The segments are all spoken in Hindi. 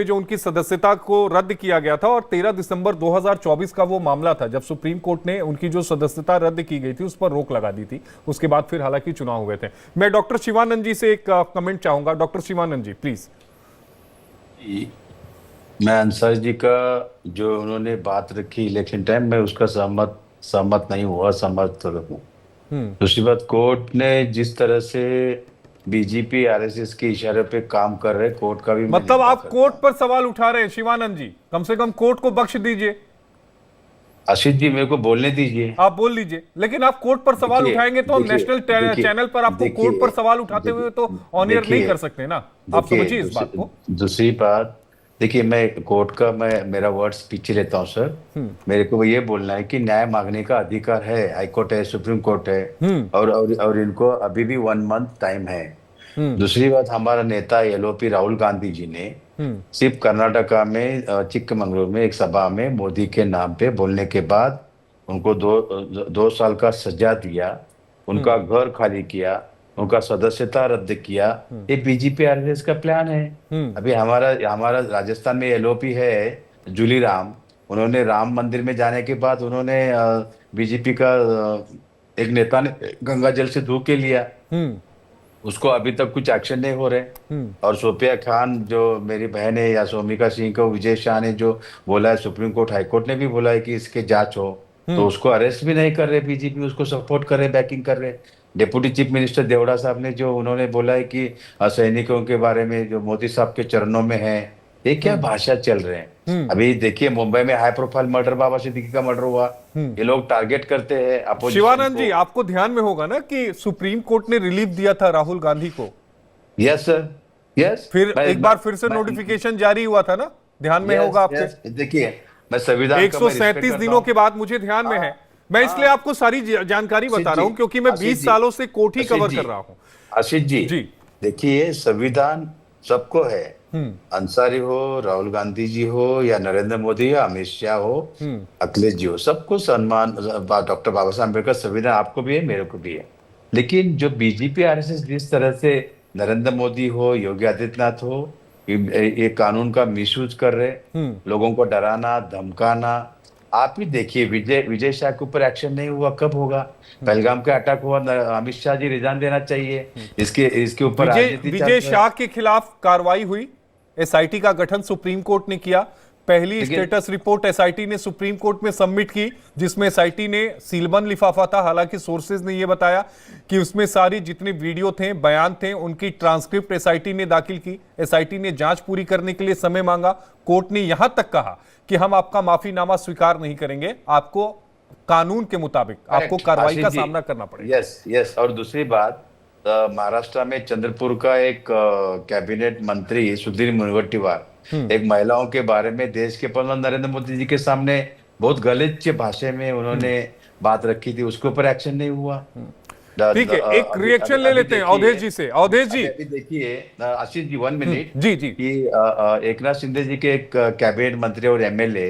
जो उनकी सदस्यता को रद्द किया गया था और 13 दिसंबर 2024 का वो मामला था जब सुप्रीम कोर्ट ने उनकी जो सदस्यता रद्द की गई थी उस पर रोक लगा दी थी। उसके बाद फिर हालांकि चुनाव हुए थे। मैं डॉक्टर शिवानंद जी से एक कमेंट चाहूंगा। Doctor Shivanand ji please. मैं अंसारी जी का जो उन्होंने बात रखी इलेक्शन टाइम में उसका सहमत नहीं हुआ, समर्थ हूँ। दूसरी बात, कोर्ट ने जिस तरह से बीजेपी आरएसएस के इशारे पे काम कर रहे, कोर्ट का भी मैं मतलब निंदा आप करता कोर्ट हूं। पर सवाल उठा रहे हैं शिवानंद जी, कम से कम कोर्ट को बख्श दीजिए। आशीष जी मेरे को बोलने दीजिए। आप बोल लीजिए, लेकिन आप कोर्ट पर सवाल देखिए उठाएंगे तो हम देखिए नेशनल देखिए चैनल पर आपको कोर्ट पर देखिए सवाल उठाते हुए तो ऑनियर नहीं देखिए कर सकते ना। आप देखिए समझिए इस बात को। दूसरी बात, देखिए मैं कोर्ट का मेरा वर्ड्स पीछे लेता हूँ सर। मेरे को ये बोलना है कि न्याय मांगने का अधिकार है, हाई कोर्ट है, सुप्रीम कोर्ट है। और इनको अभी भी 1 मंथ टाइम है। दूसरी बात, हमारा नेता एलओपी राहुल गांधी जी ने सिर्फ कर्नाटका में चिक्कमंगलुरु में एक सभा में मोदी के नाम पे बोलने के बाद उनको 2 साल का सजा दिया, उनका घर खाली किया, उनका सदस्यता रद्द किया। ये बीजेपी आरएसएस का प्लान है। अभी हमारा हमारा राजस्थान में एलओपी है जूली राम। उन्होंने राम मंदिर में जाने के बाद उन्होंने बीजेपी का एक नेता ने गंगा जल से धो के लिया, उसको अभी तक कुछ एक्शन नहीं हो रहे। और सोफिया खान जो मेरी बहन है, या सोमिका सिंह को विजय शाह ने जो बोला है, सुप्रीम कोर्ट हाई कोर्ट ने भी बोला है कि इसके जांच हो, तो उसको अरेस्ट भी नहीं कर रहे बीजेपी, उसको सपोर्ट कर रहे, बैकिंग कर रहे। डिप्टी चीफ मिनिस्टर देवड़ा साहब ने जो उन्होंने बोला है कि सैनिकों के बारे में जो मोदी साहब के चरणों में है, ये क्या भाषा चल रहे हैं। अभी देखिए मुंबई में हाई प्रोफाइल मर्डर, बाबा सिद्दीकी का मर्डर हुआ। ये लोग टारगेट करते हैं अपोजिशन शिवानंद को। जी, आपको ध्यान में होगा ना कि सुप्रीम कोर्ट ने रिलीफ दिया था राहुल गांधी को। Yes sir, yes. फिर एक बार फिर से नोटिफिकेशन जारी हुआ था ना, ध्यान में होगा आपके। देखिए मैं संविधान का 137 दिनों के बाद मुझे ध्यान में है। मैं इसलिए आपको सारी जानकारी बता रहा हूं क्योंकि मैं 20 सालों से कोर्ट ही कवर कर रहा हूं। आशीष जी जी देखिए, संविधान सबको है। अंसारी हो, राहुल गांधी जी हो, या नरेंद्र मोदी या अमित शाह हो, अखिलेश जी हो, सबको सम्मान। डॉक्टर बाबा साहब अम्बेडकर संविधान आपको भी है, मेरे को भी है। लेकिन जो बीजेपी आरएसएस जिस तरह से नरेंद्र मोदी हो, योगी आदित्यनाथ हो, ये कानून का मिसयूज कर रहे, लोगों को डराना धमकाना। आप ही देखिए, विजय शाह के ऊपर एक्शन नहीं हुआ, कब होगा? पहलगाम का अटैक हुआ, अमित शाह जी रिजाइन देना चाहिए। इसके ऊपर राजनीति विजय शाह के खिलाफ कार्रवाई हुई, एसआईटी का गठन सुप्रीम कोर्ट ने किया। पहली स्टेटस रिपोर्ट एसआईटी ने सुप्रीम कोर्ट में सबमिट की, जिसमें एसआईटी ने सीलबंद लिफाफा था। हालांकि सोर्सेज ने यह बताया कि उसमें सारी जितने वीडियो थे, बयान थे, उनकी ट्रांसक्रिप्ट एसआईटी ने दाखिल की। एसआईटी ने जांच पूरी करने के लिए समय मांगा। कोर्ट ने यहां तक कहा कि हम आपका माफीनामा स्वीकार नहीं करेंगे, आपको कानून के मुताबिक आपको कार्रवाई का सामना करना पड़ेगा। Yes yes. और दूसरी बात, महाराष्ट्र में चंद्रपुर का एक कैबिनेट मंत्री सुधीर मुनगंटीवार एक महिलाओं के बारे में देश के प्रधानमंत्री नरेंद्र मोदी जी के सामने बहुत गलिच्छ भाषा में उन्होंने बात रखी थी, उसके ऊपर एक्शन नहीं हुआ। ठीक है, एक रिएक्शन ले लेते हैं अवधेश जी से। अवधेश जी देखिए, आशीष जी 1 मिनट। जी जी। कि एकनाथ शिंदे जी के एक कैबिनेट मंत्री और एमएलए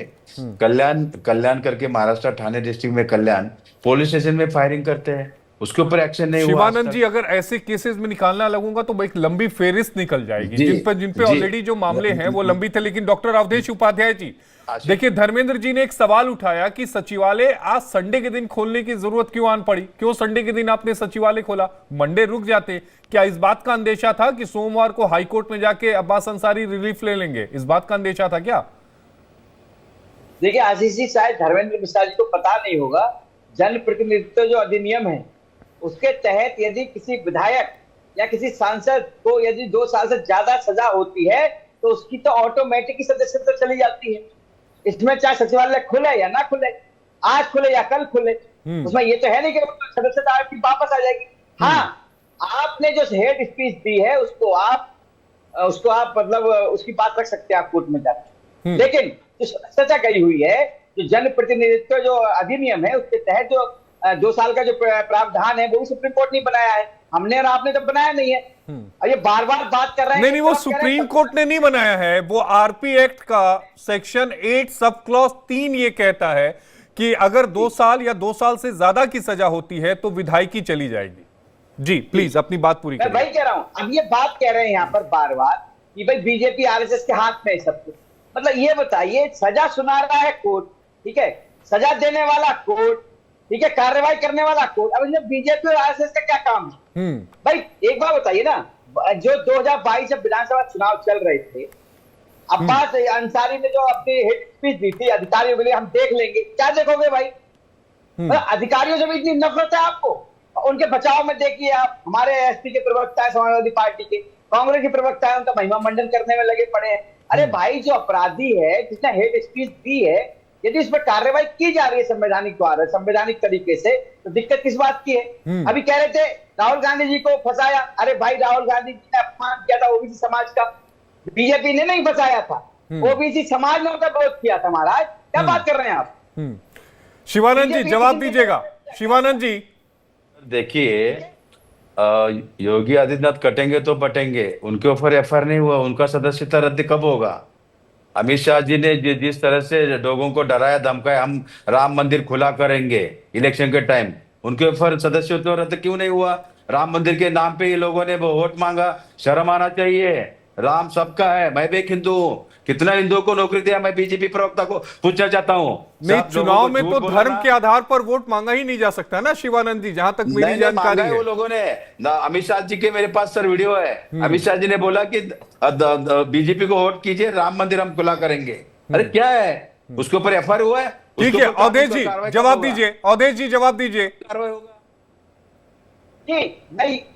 कल्याण करके, महाराष्ट्र ठाणे डिस्ट्रिक्ट में कल्याण पुलिस स्टेशन में फायरिंग करते हैं, उसके ऊपर एक्शन नहीं हुआ। शिवानंद जी, अगर ऐसे केसेस में निकालना लगूंगा तो एक लंबी फेरिस्त निकल जाएगी, जिन पे ऑलरेडी जो मामले हैं वो लंबी थे। लेकिन डॉक्टर अवधेश उपाध्याय जी, देखिए धर्मेंद्र जी ने एक सवाल उठाया कि सचिवालय आज संडे के दिन खोलने की जरूरत क्यों आन पड़ी, क्यों संडे के दिन आपने सचिवालय खोला, मंडे रुक जाते। क्या इस बात का अंदेशा था कि सोमवार को हाईकोर्ट में जाके अब्बास अंसारी रिलीफ ले लेंगे? इस बात का अंदेशा था क्या? देखिए आशीष जी, शायद धर्मेंद्र मिश्रा जी को पता नहीं होगा, जनप्रतिनिधित्व जो अधिनियम है उसके तहत यदि किसी विधायक या किसी सांसद को यदि 2 साल से ज्यादा सजा होती है तो उसकी तो ऑटोमेटिक ही सदस्यता चली जाती है। इसमें चाहे सचिवालय खुले या ना खुले, आज खुले या कल खुले, उसमें ये तो है नहीं कि सदस्यता आपकी वापस आ जाएगी। हाँ, आपने जो हेड स्पीच दी है उसको आप मतलब उसकी बात रख सकते हैं आप कोर्ट में जाकर। लेकिन जो सजा गई हुई है, जो जनप्रतिनिधित्व जो अधिनियम है उसके तहत जो 2 साल का जो प्रावधान है वो भी सुप्रीम कोर्ट ने बनाया है, हमने और आपने तो बनाया नहीं है। और ये बार बार बात कर रहे हैं। नहीं, वो सुप्रीम कोर्ट ने नहीं बनाया है, वो आरपी एक्ट का सेक्शन 8 सब क्लॉज 3 ये कहता है कि अगर 2 साल या 2 साल से ज्यादा की सजा होती है तो विधायकी चली जाएगी। जी प्लीज अपनी बात पूरी करिए। मैं वही कह रहा हूं, अब ये बात कह रहे हैं यहाँ पर बार बार कि भाई बीजेपी आरएसएस के हाथ में है सब कुछ। मतलब ये बताइए, सजा सुना रहा है कोर्ट, ठीक है, सजा देने वाला कोर्ट, ठीक है, कार्रवाई करने वाला कोर्ट। अब इसमें बीजेपी और आरएसएस का क्या काम है? भाई एक बात बताइए ना, जो 2022 जब विधानसभा चुनाव चल रहे थे, अब्बास अंसारी ने जो अपनी हिट स्पीच दी थी अधिकारियों के लिए, हम देख लेंगे, क्या देखोगे भाई? अधिकारियों से भी इतनी नफरत है आपको? उनके बचाव में देखिए आप, हमारे एसपी के प्रवक्ता है समाजवादी पार्टी के, कांग्रेस के प्रवक्ता है, उनका महिमा मंडन करने में लगे पड़े हैं। अरे भाई, जो अपराधी है, जिसने हेट स्पीच दी है, यदि उस पर कार्रवाई की जा रही है संवैधानिक द्वारा, संवैधानिक तरीके से, तो दिक्कत किस बात की है? अभी कह रहे थे राहुल गांधी जी को फंसाया। अरे भाई, राहुल गांधी जी ने अपमान किया था ओबीसी समाज का, बीजेपी ने नहीं फंसाया था, ओबीसी समाज ने उनका विरोध किया था। महाराज, क्या बात कर रहे हैं आप? शिवानंद जी जवाब दीजिएगा। शिवानंद जी देखिए, योगी आदित्यनाथ कटेंगे तो बटेंगे, उनके ऊपर एफआईआर नहीं हुआ, उनका सदस्यता रद्द कब होगा? अमित शाह जी ने जिस तरह से लोगों को डराया धमकाया, हम राम मंदिर खुला करेंगे इलेक्शन के टाइम, उनके ऊपर सदस्यत्व रद्द क्यों नहीं हुआ? राम मंदिर के नाम पे ये लोगों ने वोट मांगा, शर्म आना चाहिए। राम सबका है, मैं भी एक हिंदू हूँ, कितना हिंदुओं को नौकरी दिया? मैं बीजेपी प्रवक्ता को पूछना चाहता हूँ। नहीं, चुनाव में तो धर्म के आधार पर वोट मांगा ही नहीं जा सकता ना शिवानंद जी, जहां तक मेरी जानकारी है। वो लोगों ने अमित शाह जी के, मेरे पास सर वीडियो है, अमित शाह जी ने बोला कि बीजेपी को वोट कीजिए, राम मंदिर हम खुला करेंगे। अरे क्या है, उसके ऊपर एफआईआर हुआ है? ठीक है, अवधेश जी जवाब दीजिए। अवधेश जी जवाब दीजिए। कार्रवाई होगा जी,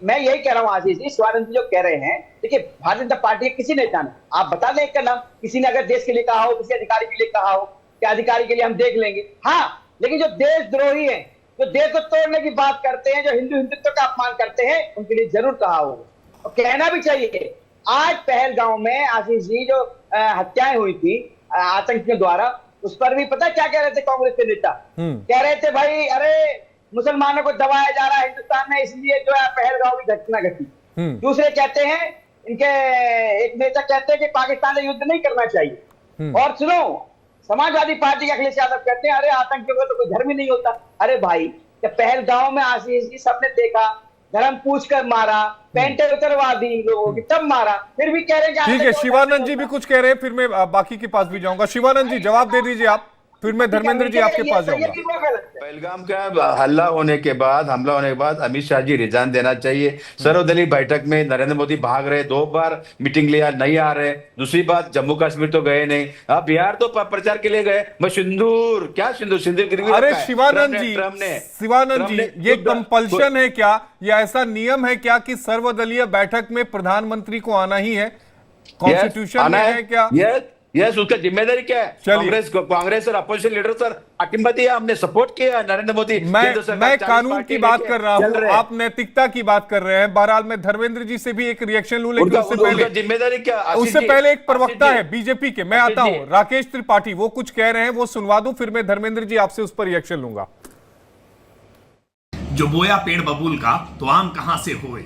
मैं यही कह रहा हूँ आशीष जी, शिवानंद जी जो कह रहे हैं, देखिए भारतीय जनता पार्टी के किसी नेता ने, आप बता दें एक का नाम, किसी ने अगर देश के लिए कहा हो, किसी अधिकारी के लिए कहा हो कि अधिकारी के लिए हम देख लेंगे, हाँ, लेकिन जो देशद्रोही हैं, जो देश को तोड़ने की बात करते हैं, जो हिंदुत्व का अपमान करते हैं, उनके लिए जरूर कहा होगा और कहना भी चाहिए। आज पहलगांव में आशीष जी जो हत्याएं हुई थी आतंकियों द्वारा, उस पर भी पता क्या कह रहे थे कांग्रेस के नेता? कह रहे थे भाई, अरे मुसलमानों को दबाया जा रहा है हिंदुस्तान में, इसलिए जो है पहलगांव की घटना घटी। दूसरे कहते हैं, इनके एक नेता कहते हैं कि पाकिस्तान से युद्ध नहीं करना चाहिए। और सुनो, समाजवादी पार्टी के अखिलेश यादव कहते हैं, अरे आतंकियों का तो कोई धर्म ही नहीं होता। अरे भाई, जब पहलगांव में आशीष जी सबने देखा, धर्म पूछ कर मारा, पैंटे उतरवा दी लोगों की, तब मारा, फिर भी कह रहे हैं। ठीक है, शिवानंद जी भी कुछ कह रहे हैं, फिर मैं बाकी के पास भी जाऊंगा। शिवानंद जी जवाब दे दीजिए आप, फिर मैं धर्मेंद्र जी आपके पास जाऊंगा। पहलगाम का हमला होने के बाद अमित शाह जी रिजाइन देना चाहिए। सर्वदलीय बैठक में नरेंद्र मोदी भाग रहे, 2 बार मीटिंग लिया, नहीं आ रहे। दूसरी बात, जम्मू कश्मीर तो गए नहीं, अब बिहार तो प्रचार के लिए गए। मैं सिंदूर, क्या सिंदूर गिरवी? अरे शिवानंद जी, ये कंपल्शन है क्या, या ऐसा नियम है क्या कि सर्वदलीय बैठक में प्रधानमंत्री को आना ही है? कॉन्स्टिट्यूशन में है क्या? यस, उसका जिम्मेदारी क्या है? कांग्रेस और अपोजिशन लीडर सर आतिम्बा दिया, हमने सपोर्ट किया नरेंद्र मोदी। मैं कानून की बात कर रहा हूं, आप नैतिकता की बात कर रहे हैं। बहरहाल मैं धर्मेंद्र जी से भी एक रिएक्शन लूं, लेकिन उससे जिम्मेदारी क्या? उससे पहले एक प्रवक्ता है बीजेपी के, मैं आता हूं, राकेश त्रिपाठी, वो कुछ कह रहे हैं, वो सुनवा दूं, फिर मैं धर्मेंद्र जी आपसे उस पर रिएक्शन लूंगा। जो बोया पेड़ बबूल का, तो आम कहां से होए।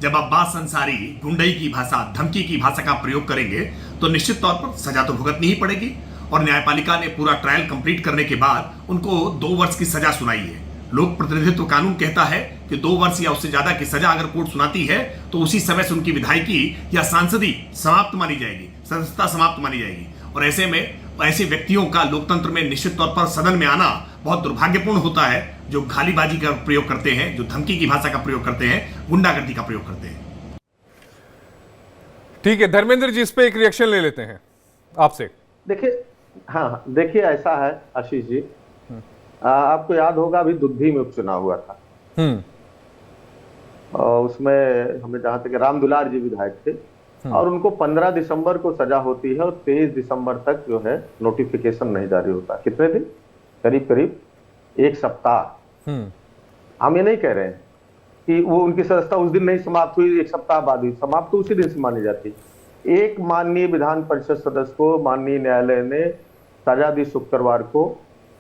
जब अब्बास अंसारी गुंडई की भाषा, धमकी की भाषा का प्रयोग करेंगे, तो निश्चित तौर पर सजा तो भुगतनी ही पड़ेगी। और न्यायपालिका ने पूरा ट्रायल कंप्लीट करने के बाद उनको 2 वर्ष की सजा सुनाई है। लोक प्रतिनिधित्व कानून कहता है कि 2 वर्ष या उससे ज्यादा की सजा अगर कोर्ट सुनाती है, तो उसी समय से उनकी विधायकी या सांसदी समाप्त मानी जाएगी, सदस्यता समाप्त मानी जाएगी। और ऐसे में ऐसे व्यक्तियों का लोकतंत्र में निश्चित तौर पर सदन में आना बहुत दुर्भाग्यपूर्ण होता है, जो गालीबाजी का प्रयोग करते हैं, जो धमकी की भाषा का प्रयोग करते हैं, गुंडागर्दी का प्रयोग करते हैं। ठीक है, धर्मेंद्र जी इस पे एक रिएक्शन ले लेते हैं आपसे। देखिए, हाँ देखिए, ऐसा है आशीष जी, आपको याद होगा अभी दुद्धी में उपचुनाव हुआ था, और उसमें हमें जहां तक राम दुलार जी विधायक थे, और उनको 15 दिसंबर को सजा होती है, और 23 दिसंबर तक जो है नोटिफिकेशन नहीं जारी होता। कितने दिन? करीब करीब 1 सप्ताह। हम ये नहीं कह रहे हैं कि वो उनकी सदस्यता उस दिन नहीं समाप्त हुई, 1 सप्ताह बाद हुई, समाप्त तो उसी दिन से मानी जाती। एक माननीय विधान परिषद सदस्य को माननीय न्यायालय ने सजा दी शुक्रवार को,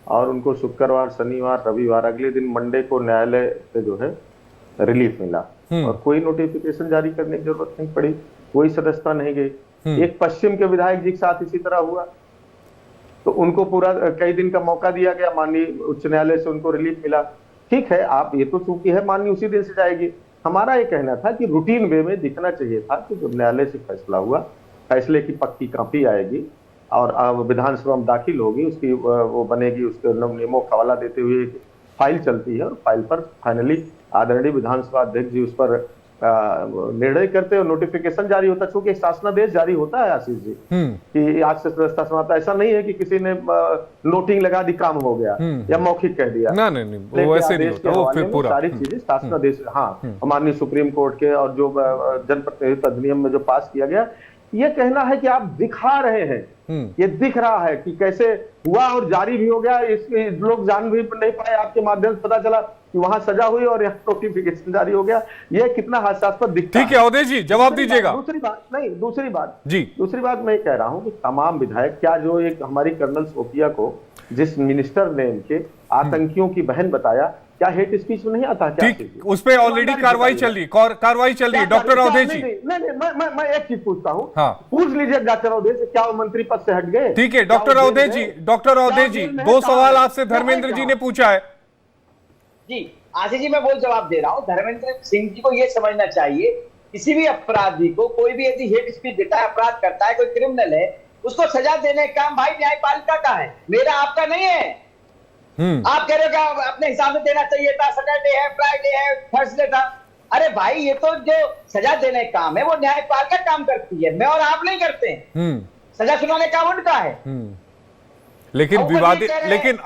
और उनको शुक्रवार, शनिवार, रविवार, अगले दिन मंडे को न्यायालय से जो है रिलीफ मिला, और कोई नोटिफिकेशन जारी करने की जरूरत नहीं पड़ी, कोई सदस्यता नहीं गई। एक पश्चिम के विधायक जी के साथ इसी तरह हुआ, तो उनको पूरा कई दिन का मौका दिया गया, माननीय उच्च न्यायालय से उनको रिलीफ मिला। ठीक है, आप ये तो चूंकि है माननीय उसी दिन से जाएगी। हमारा ये कहना था कि रूटीन वे में दिखना चाहिए था कि जब न्यायालय से फैसला हुआ फैसले की पक्की कॉपी आएगी और विधानसभा में दाखिल होगी, उसकी वो बनेगी, उसके नियमों का हवाला देते हुए एक फाइल चलती है और फाइल पर फाइनली आदरणीय विधानसभा अध्यक्ष जी उस पर निर्णय करते और नोटिफिकेशन जारी होता है। चूंकि शासनादेश जारी होता है आशीष जी कि आज से व्यवस्था समाप्त, ऐसा नहीं है कि किसी ने नोटिंग लगा दी काम हो गया या मौखिक कह दिया। ना नहीं, वो वैसे नहीं होता, वो फिर पूरा सारी चीजें शासनादेश, हाँ, माननीय सुप्रीम कोर्ट के और जो जनप्रतिनिधित्व अधिनियम में जो पास किया गया, ये कहना है कि आप दिखा रहे हैं, ये दिख रहा है कि कैसे हुआ और जारी भी हो गया, इसके लोग जान भी नहीं पाए, आपके माध्यम से पता चला कि वहां सजा हुई और यहाँ नोटिफिकेशन जारी हो गया। ये कितना हास्यास्पद दिखता है। ठीक है अवधेश जी, जवाब दीजिएगा। दूसरी बात जी, दूसरी बात मैं कह रहा हूं कि तमाम विधायक, क्या जो एक हमारी कर्नल सोफिया को जिस मिनिस्टर ने इनके आतंकियों की बहन बताया, क्या हेट स्पीच में नहीं आता? क्या ठीक, उस पे ऑलरेडी कार्रवाई चल रही है, डॉक्टर अवधेश जी। नहीं, मैं एक चीज पूछता हूँ, हाँ, पूछ लीजिए डॉक्टर अवधेश से, क्या वो मंत्री पद से हट गए? ठीक है डॉक्टर अवधेश जी, दो सवाल आपसे धर्मेंद्र जी ने पूछा है। जी आशीष जी, मैं वो जवाब दे रहा हूँ। धर्मेंद्र सिंह जी को ये समझना चाहिए, किसी भी अपराधी को कोई भी यदि हेट स्पीच देता है, अपराध करता है, कोई क्रिमिनल है, उसको सजा देने का काम भाई न्यायपालिका का है, मेरा आपका नहीं है। आप कह रहे हो कि अपने हिसाब से देना चाहिए था, सैटरडे है, फ्राइडे है, थर्सडे था। अरे भाई, ये तो जो सजा देने का काम है वो न्यायपालिका काम करती है, मैं और आप नहीं करते हैं। सजा सुनाने का उनका है। लेकिन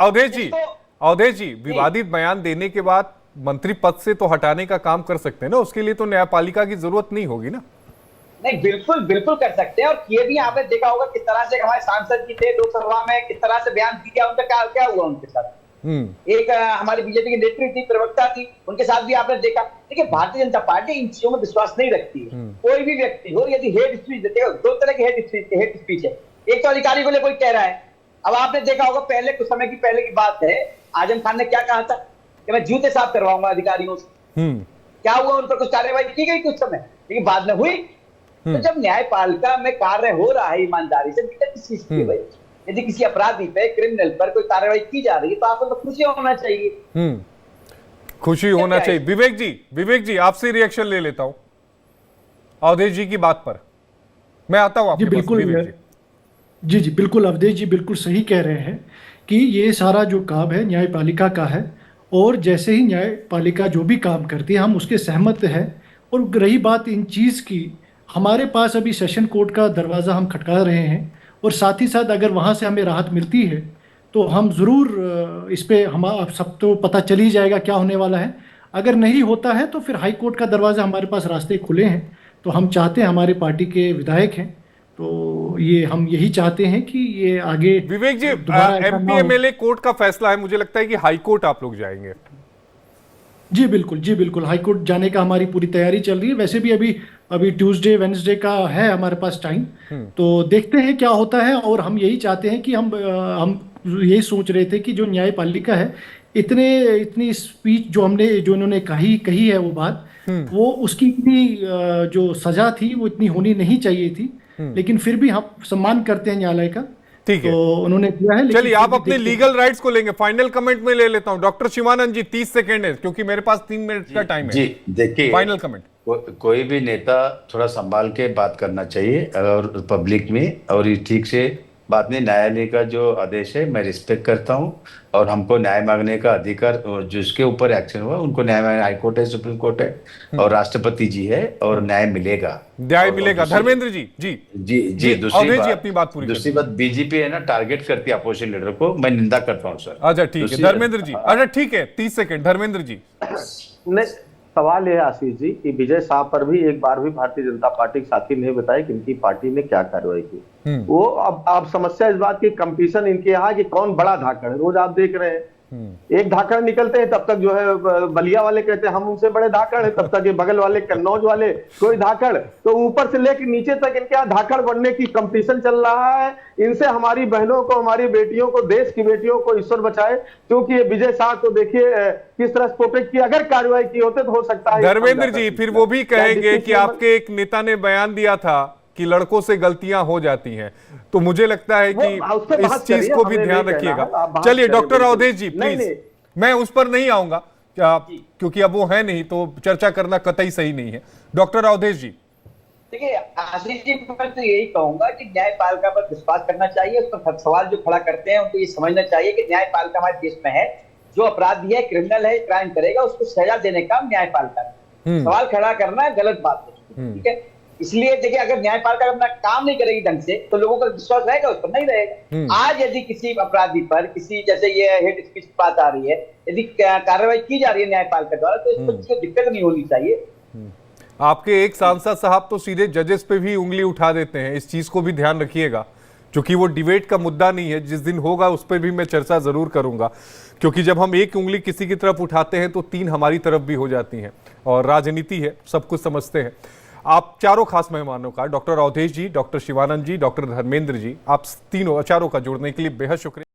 अवधेश जी विवादित बयान देने के बाद मंत्री पद से तो हटाने का काम कर सकते हैं ना, उसके लिए तो न्यायपालिका की जरूरत नहीं होगी ना? नहीं, बिल्कुल कर सकते हैं। और किए भी, आपने देखा होगा किस तरह से हमारे सांसद जी थे लोकसभा में, किस तरह से बयान दिया, उनका क्या हुआ उनके साथ। एक हमारी बीजेपी की नेत्री थी, प्रवक्ता थी, उनके साथ भी आपने देखा। देखिए, भारतीय जनता पार्टी इन चीजों में विश्वास नहीं रखती है। कोई भी व्यक्ति हो यदि हेट स्पीच देते हो, दो तरह की हेट स्पीच है। एक तो अधिकारी को ले कोई कह रहा है, अब आपने देखा होगा पहले कुछ समय की पहले की बात है, आजम खान ने क्या कहा था कि मैं जूते साफ करवाऊंगा अधिकारियों से। क्या हुआ, उन पर कुछ कार्रवाई की गई कुछ समय, लेकिन बाद में हुई। तो जब न्यायपालिका में कार्य हो रहा है ईमानदारी से, किस चीज की भाई, यदि किसी अपराधी पे, क्रिमिनल पर कोई कार्रवाई की जा रही है तो आपको तो खुशी होना चाहिए। खुशी होना चाहिए। विवेक जी आपसे रिएक्शन ले लेता हूं अवधेश जी की बात पर। मैं आता हूं आपके पास। विवेक जी। जी बिल्कुल, अवधेश जी बिल्कुल सही कह रहे हैं कि ये सारा जो काम है न्यायपालिका का है, और जैसे ही न्यायपालिका जो भी काम करती है हम उसके सहमत हैं। और रही बात इन चीज़ की, हमारे पास अभी सेशन कोर्ट का दरवाज़ा हम खटका रहे हैं, और साथ ही साथ अगर वहाँ से हमें राहत मिलती है तो हम ज़रूर इस पर, हम आप सब तो पता चल ही जाएगा क्या होने वाला है। अगर नहीं होता है तो फिर हाई कोर्ट का दरवाज़ा, हमारे पास रास्ते खुले हैं। तो हम चाहते हैं, हमारे पार्टी के विधायक हैं तो ये हम यही चाहते हैं कि ये आगे। विवेक जी, एमपी एमएलए कोर्ट का फैसला है, मुझे लगता है कि हाई कोर्ट आप लोग जाएंगे। जी बिल्कुल, हाई कोर्ट जाने का हमारी पूरी तैयारी चल रही है। वैसे भी अभी ट्यूसडे वेडनेसडे का है हमारे पास टाइम, तो देखते हैं क्या होता है। और हम यही चाहते हैं कि हम यही सोच रहे थे कि जो न्यायपालिका है, इतनी स्पीच जो इन्होंने कही है वो बात, वो उसकी इतनी जो सजा थी वो इतनी होनी नहीं चाहिए थी। लेकिन फिर भी हम सम्मान करते हैं न्यायालय का, ठीक है, तो उन्होंने किया है। चलिए, आप अपने लीगल राइट्स को लेंगे। फाइनल कमेंट में ले लेता हूं डॉक्टर शिवानंद जी, 30 सेकंड है क्योंकि मेरे पास 3 मिनट का टाइम है। जी देखिए, फाइनल कमेंट। कोई भी नेता थोड़ा संभाल के बात करना चाहिए और पब्लिक में, और ये ठीक से बात नहीं। न्यायालय का जो आदेश है मैं रिस्पेक्ट करता हूँ, और हमको न्याय मांगने का अधिकार, जिसके ऊपर एक्शन हुआ उनको न्याय, हाई कोर्ट है, सुप्रीम कोर्ट है और राष्ट्रपति जी है, और न्याय मिलेगा। धर्मेंद्र जी। जी अपनी बात पूरी। दूसरी बात, बीजेपी है ना, टारगेट करती है अपोजिशन लीडर को, मैं निंदा करता हूँ सर। अच्छा ठीक है धर्मेंद्र जी, अच्छा ठीक है, 30 सेकंड धर्मेंद्र जी। नहीं, सवाल यह है आशीष जी कि विजय साहब पर भी एक बार भी भारतीय जनता पार्टी के साथी नहीं बताए कि इनकी पार्टी ने क्या कार्रवाई की। वो अब समस्या इस बात की, कंपटीशन इनके यहाँ कि कौन बड़ा धाकड़ है। रोज आप देख रहे हैं, एक धाकड़ निकलते हैं तब तक जो है बलिया वाले कहते हैं हम उनसे बड़े धाकड़ हैं, तब तक ये बगल वाले कन्नौज वाले कोई धाकड़। तो ऊपर से लेकर नीचे तक इनके यहाँ धाकड़ बनने की कंपटीशन चल रहा है। इनसे हमारी बहनों को, हमारी बेटियों को, देश की बेटियों को ईश्वर बचाए, क्योंकि ये विजय शाह को देखिए किस तरह प्रोटेक्ट किया। अगर कार्रवाई की होते तो हो सकता है। धर्मेंद्र जी, फिर वो भी कहेंगे कि आपके एक नेता ने बयान दिया था कि लड़कों से गलतियां हो जाती हैं, तो मुझे लगता है कि इस चीज को भी ध्यान रखिएगा। चलिए डॉक्टर अवधेश जी प्लीज, मैं उस पर नहीं आऊंगा क्योंकि अब वो है नहीं, तो चर्चा करना कतई सही नहीं है। डॉक्टर अवधेश जी, देखिए आशीष जी, मैं तो यही कहूंगा कि न्यायपालिका पर विश्वास करना चाहिए। उस पर सवाल जो खड़ा करते हैं उनको ये समझना चाहिए कि न्यायपालिका हमारे देश में है, जो अपराधी है, क्रिमिनल है, क्राइम करेगा, उसको सजा देने का न्यायपालिका है। सवाल खड़ा करना गलत बात है, ठीक है। इसलिए देखिए, अगर न्यायपालिका अपना काम नहीं करेगी ढंग से तो लोगों का विश्वास रहेगा, उस पर नहीं रहेगा। आज यदि किसी अपराधी पर किसी, जैसे ये हेड स्पीच बात आ रही है, यदि कार्रवाई की जा रही है न्यायपालिका द्वारा, तो इसमें कोई दिक्कत नहीं होनी चाहिए। आपके एक सांसद साहब तो सीधे जजेस पे भी उंगली उठा देते हैं, इस चीज को भी ध्यान रखिएगा, क्योंकि वो डिबेट का मुद्दा नहीं है। जिस दिन होगा उस पर भी मैं चर्चा जरूर करूंगा, क्योंकि जब हम एक उंगली किसी की तरफ उठाते हैं तो 3 हमारी तरफ भी हो जाती हैं, और राजनीति है, सब कुछ समझते हैं। आप चारों खास मेहमानों का, डॉक्टर अवधेश जी, डॉक्टर शिवानंद जी, डॉक्टर धर्मेंद्र जी, आप चारों का जुड़ने के लिए बेहद शुक्रिया।